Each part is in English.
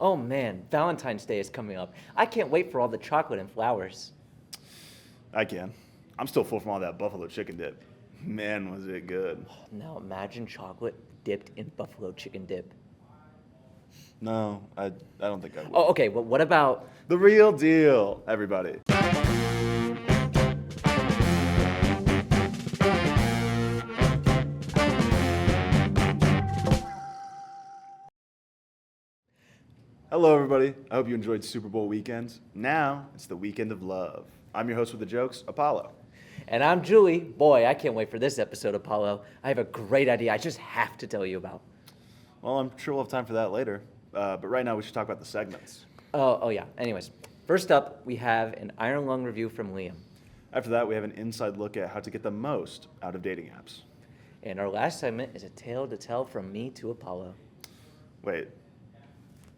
Oh man, Valentine's Day is coming up. I can't wait for all the chocolate and flowers. I can. I'm still full from all that buffalo chicken dip. Man, was it good. Now imagine chocolate dipped in buffalo chicken dip. No, I don't think I would. Oh, okay, well, what about... The real deal, everybody. Hello, everybody. I hope you enjoyed Super Bowl weekend. Now, it's the weekend of love. I'm your host with the jokes, Apollo. And I'm Julie. Boy, I can't wait for this episode, Apollo. I have a great idea I just have to tell you about. Well, I'm sure we'll have time for that later. But right now, we should talk about the segments. Oh yeah. Anyways, first up, we have an Iron Lung review from Liam. After that, we have an inside look at how to get the most out of dating apps. And our last segment is a tale to tell from me to Apollo. Wait,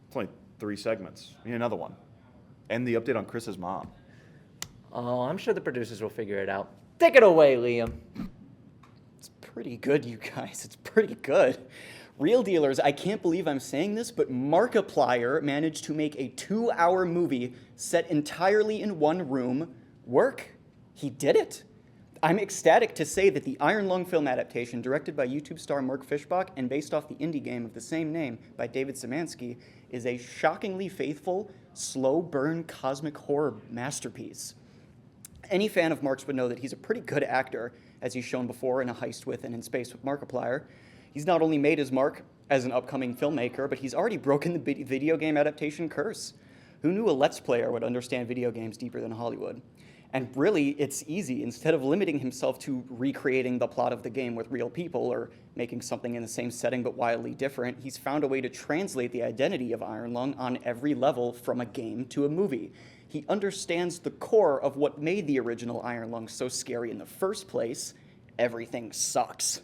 it's only 3 segments. We need another one. And the update on Chris's mom. Oh, I'm sure the producers will figure it out. Take it away, Liam. It's pretty good, you guys. It's pretty good. Real dealers, I can't believe I'm saying this, but Markiplier managed to make a 2-hour movie set entirely in one room work. He did it. I'm ecstatic to say that the Iron Lung film adaptation, directed by YouTube star Mark Fishbach and based off the indie game of the same name by David Szymanski, is a shockingly faithful, slow-burn cosmic horror masterpiece. Any fan of Mark's would know that he's a pretty good actor, as he's shown before in A Heist With and In Space with Markiplier. He's not only made his mark as an upcoming filmmaker, but he's already broken the video game adaptation curse. Who knew a Let's Player would understand video games deeper than Hollywood? And really, it's easy. Instead of limiting himself to recreating the plot of the game with real people or making something in the same setting but wildly different, he's found a way to translate the identity of Iron Lung on every level from a game to a movie. He understands the core of what made the original Iron Lung so scary in the first place. Everything sucks.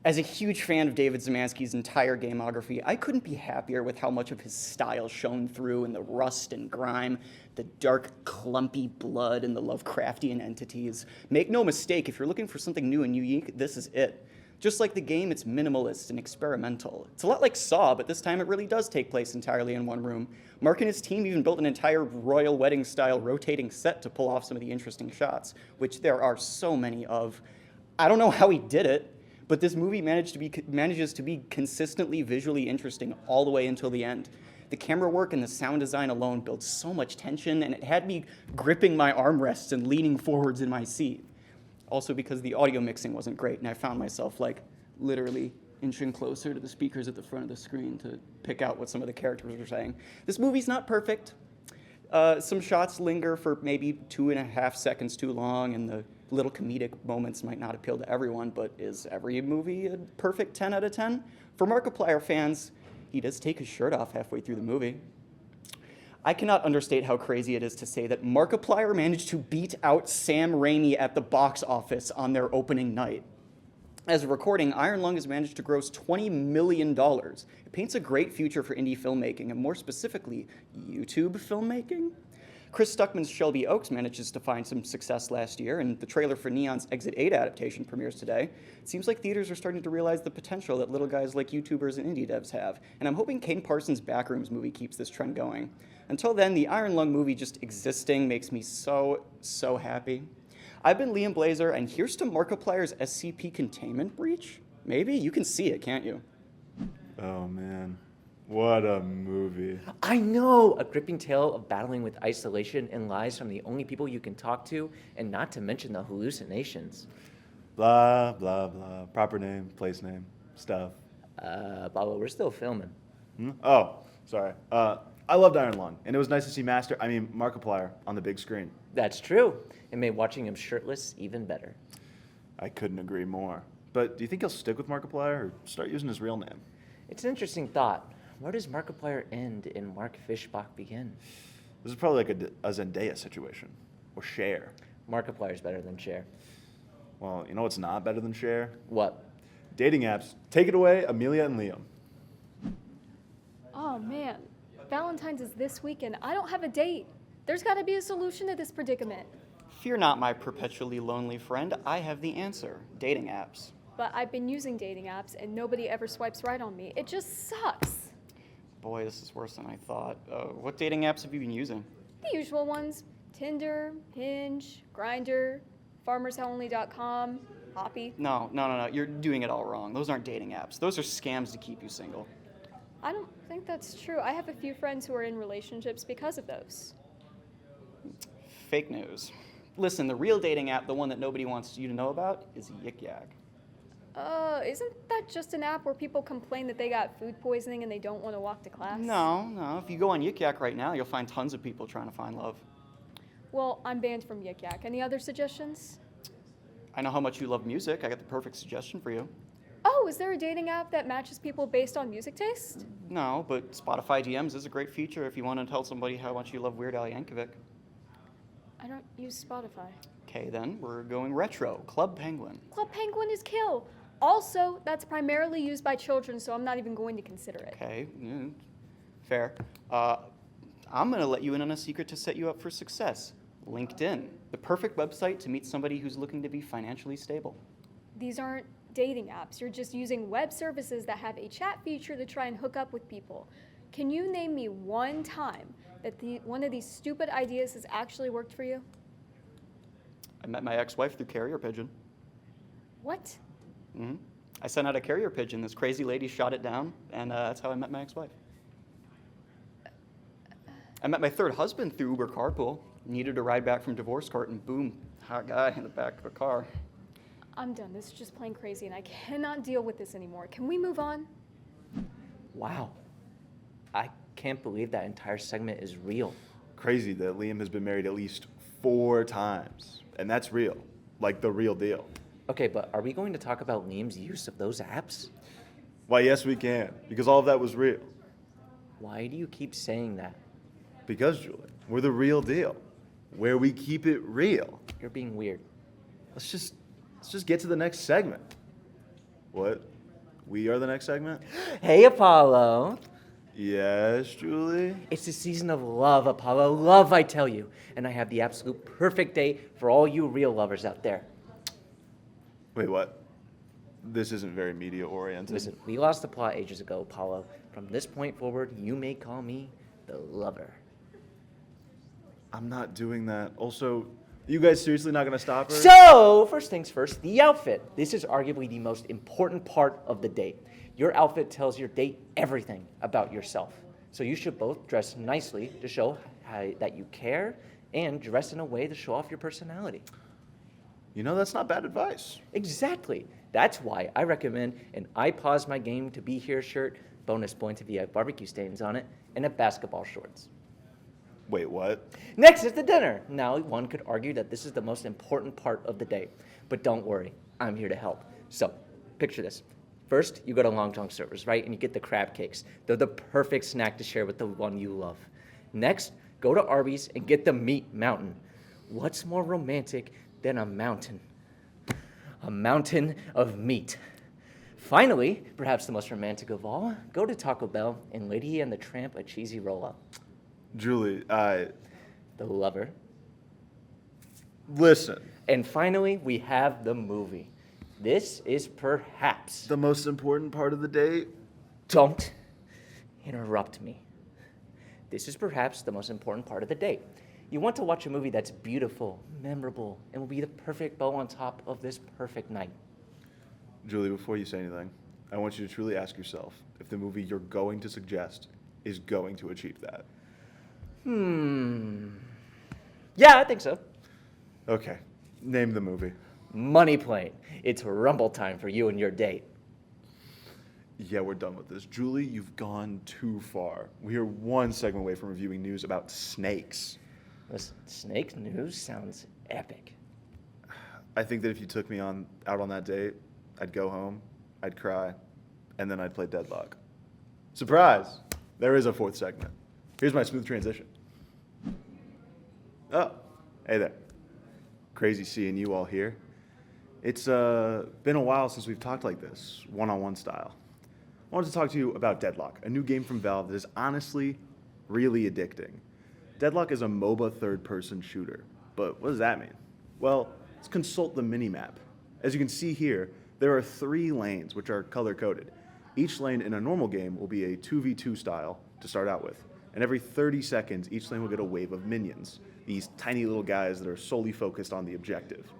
As a huge fan of David Szymanski's entire gameography, I couldn't be happier with how much of his style shone through in the rust and grime, the dark, clumpy blood, and the Lovecraftian entities. Make no mistake, if you're looking for something new and unique, this is it. Just like the game, it's minimalist and experimental. It's a lot like Saw, but this time it really does take place entirely in one room. Mark and his team even built an entire royal wedding-style rotating set to pull off some of the interesting shots, which there are so many of. I don't know how he did it, but this movie manages to be consistently visually interesting all the way until the end. The camera work and the sound design alone built so much tension, and it had me gripping my armrests and leaning forwards in my seat. Also because the audio mixing wasn't great, and I found myself literally inching closer to the speakers at the front of the screen to pick out what some of the characters were saying. This movie's not perfect. Some shots linger for maybe 2.5 seconds too long, and the little comedic moments might not appeal to everyone, but is every movie a perfect 10 out of 10? For Markiplier fans, he does take his shirt off halfway through the movie. I cannot understate how crazy it is to say that Markiplier managed to beat out Sam Raimi at the box office on their opening night. As a recording, Iron Lung has managed to gross $20 million. It paints a great future for indie filmmaking, and more specifically, YouTube filmmaking. Chris Stuckman's Shelby Oaks manages to find some success last year, and the trailer for Neon's Exit 8 adaptation premieres today. It seems like theaters are starting to realize the potential that little guys like YouTubers and indie devs have, and I'm hoping Kane Parsons' Backrooms movie keeps this trend going. Until then, the Iron Lung movie just existing makes me so happy. I've been Liam Blazer, and here's to Markiplier's SCP containment breach. Maybe? You can see it, can't you? Oh, man. What a movie. I know! A gripping tale of battling with isolation and lies from the only people you can talk to, and not to mention the hallucinations. Blah, blah, blah. Proper name, place name, stuff. Pablo, we're still filming. Oh, sorry. I loved Iron Lung, and it was nice to see Markiplier on the big screen. That's true. It made watching him shirtless even better. I couldn't agree more. But do you think he'll stick with Markiplier or start using his real name? It's an interesting thought. Where does Markiplier end and Mark Fishbach begin? This is probably like a Zendaya situation. Or Cher. Markiplier's better than Cher. Well, you know what's not better than Cher? What? Dating apps. Take it away, Amelia and Liam. Oh man, Valentine's is this weekend. I don't have a date. There's got to be a solution to this predicament. Fear not, my perpetually lonely friend. I have the answer. Dating apps. But I've been using dating apps and nobody ever swipes right on me. It just sucks. boy, this is worse than I thought. What dating apps have you been using? The usual ones: Tinder, Hinge, Grindr, FarmersOnly.com, Hoppy. No. You're doing it all wrong. Those aren't dating apps. Those are scams to keep you single. I don't think that's true. I have a few friends who are in relationships because of those. Fake news. Listen, the real dating app, the one that nobody wants you to know about, is Yik Yak. Isn't that just an app where people complain that they got food poisoning and they don't want to walk to class? No. If you go on Yik Yak right now, you'll find tons of people trying to find love. Well, I'm banned from Yik Yak. Any other suggestions? I know how much you love music. I got the perfect suggestion for you. Oh, is there a dating app that matches people based on music taste? No, but Spotify DMs is a great feature if you want to tell somebody how much you love Weird Al Yankovic. I don't use Spotify. Okay, then we're going retro. Club Penguin. Club Penguin is kill. Also, that's primarily used by children, so I'm not even going to consider it. Okay, fair. I'm going to let you in on a secret to set you up for success. LinkedIn, the perfect website to meet somebody who's looking to be financially stable. These aren't dating apps. You're just using web services that have a chat feature to try and hook up with people. Can you name me one time that one of these stupid ideas has actually worked for you? I met my ex-wife through carrier pigeon. What? I sent out a carrier pigeon. This crazy lady shot it down, and that's how I met my ex-wife. I met my third husband through Uber Carpool. Needed a ride back from divorce court, and boom, hot guy in the back of a car. I'm done. This is just plain crazy, and I cannot deal with this anymore. Can we move on? Wow. I can't believe that entire segment is real. Crazy that Liam has been married at least 4 times. And that's real. Like the real deal. Okay, but are we going to talk about Liam's use of those apps? Why, yes, we can. Because all of that was real. Why do you keep saying that? Because, Julie, we're the real deal. Where we keep it real. You're being weird. Let's just get to the next segment. What? We are the next segment? Hey, Apollo. Yes, Julie? It's the season of love, Apollo. Love, I tell you. And I have the absolute perfect date for all you real lovers out there. Wait, what? This isn't very media-oriented. Listen, we lost the plot ages ago, Apollo. From this point forward, you may call me the lover. I'm not doing that. Also, you guys seriously not going to stop her? So, first things first, the outfit. This is arguably the most important part of the date. Your outfit tells your date everything about yourself. So you should both dress nicely to show that you care and dress in a way to show off your personality. You know, that's not bad advice. Exactly. That's why I recommend an I Pause My Game to Be Here shirt, bonus point if you have barbecue stains on it, and a basketball shorts. Wait, what? Next is the dinner. Now, one could argue that this is the most important part of the day, but don't worry, I'm here to help. So, picture this. First, you go to Long John Servers, right, and you get the crab cakes. They're the perfect snack to share with the one you love. Next, go to Arby's and get the Meat Mountain. What's more romantic than a mountain? A mountain of meat. Finally, perhaps the most romantic of all, go to Taco Bell and Lady and the Tramp a cheesy roll-up. Julie, The lover. listen. And finally, we have the movie. This is perhaps... The most important part of the date? Don't interrupt me. This is perhaps the most important part of the date. You want to watch a movie that's beautiful, memorable, and will be the perfect bow on top of this perfect night. Julie, before you say anything, I want you to truly ask yourself if the movie you're going to suggest is going to achieve that. Yeah, I think so. Okay, name the movie. Money Plane. It's rumble time for you and your date. Yeah, we're done with this. Julie, you've gone too far. We are one segment away from reviewing news about snakes. Listen, snake news sounds epic. I think that if you took me out on that date, I'd go home, I'd cry, and then I'd play Deadlock. Surprise! There is a 4th segment. Here's my smooth transition. Oh, hey there. Crazy seeing you all here. It's been a while since we've talked like this, one-on-one style. I wanted to talk to you about Deadlock, a new game from Valve that is honestly really addicting. Deadlock is a MOBA third-person shooter, but what does that mean? Well, let's consult the minimap. As you can see here, there are 3 lanes which are color-coded. Each lane in a normal game will be a 2v2 style, to start out with. And every 30 seconds, each lane will get a wave of minions, these tiny little guys that are solely focused on the objective.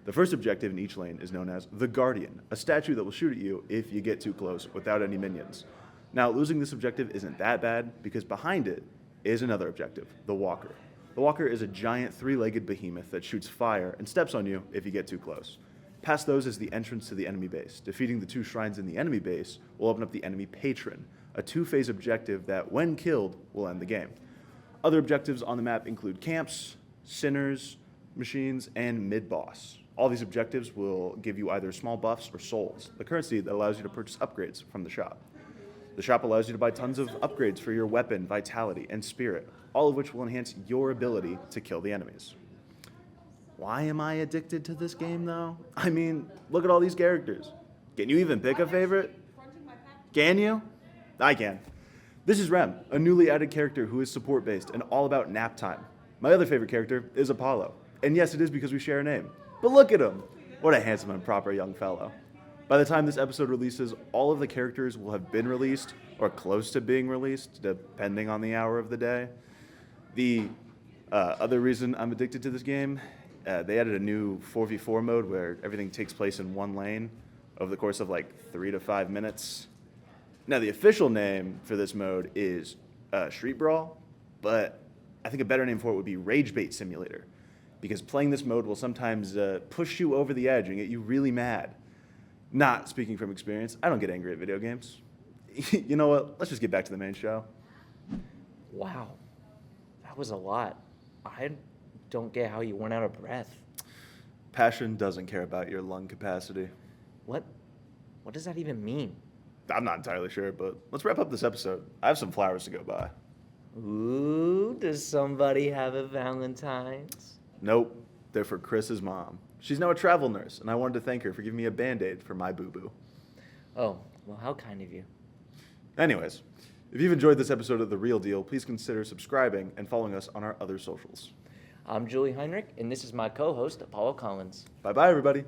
The first objective in each lane is known as the Guardian, a statue that will shoot at you if you get too close without any minions. Now, losing this objective isn't that bad because behind it is another objective, the Walker. The Walker is a giant three-legged behemoth that shoots fire and steps on you if you get too close. Past those is the entrance to the enemy base. Defeating the 2 shrines in the enemy base will open up the enemy patron, a 2-phase objective that, when killed, will end the game. Other objectives on the map include camps, sinners, machines, and mid-boss. All these objectives will give you either small buffs or souls, the currency that allows you to purchase upgrades from the shop. The shop allows you to buy tons of upgrades for your weapon, vitality, and spirit, all of which will enhance your ability to kill the enemies. Why am I addicted to this game, though? I mean, look at all these characters. Can you even pick a favorite? Can you? I can. This is Rem, a newly added character who is support-based and all about nap time. My other favorite character is Apollo. And yes, it is because we share a name. But look at him. What a handsome and proper young fellow. By the time this episode releases, all of the characters will have been released or close to being released, depending on the hour of the day. The other reason I'm addicted to this game, they added a new 4v4 mode where everything takes place in one lane over the course of like 3 to 5 minutes. Now, the official name for this mode is Street Brawl, but I think a better name for it would be Rage Bait Simulator, because playing this mode will sometimes push you over the edge and get you really mad. Not speaking from experience, I don't get angry at video games. You know what? Let's just get back to the main show. Wow, that was a lot. I don't get how you went out of breath. Passion doesn't care about your lung capacity. What does that even mean? I'm not entirely sure, but let's wrap up this episode. I have some flowers to go by. Ooh, does somebody have a Valentine's? Nope, they're for Chris's mom. She's now a travel nurse, and I wanted to thank her for giving me a Band-Aid for my boo-boo. Oh, well, how kind of you. Anyways, if you've enjoyed this episode of The Real Deal, please consider subscribing and following us on our other socials. I'm Julie Heinrich, and this is my co-host, Apollo Collins. Bye-bye, everybody.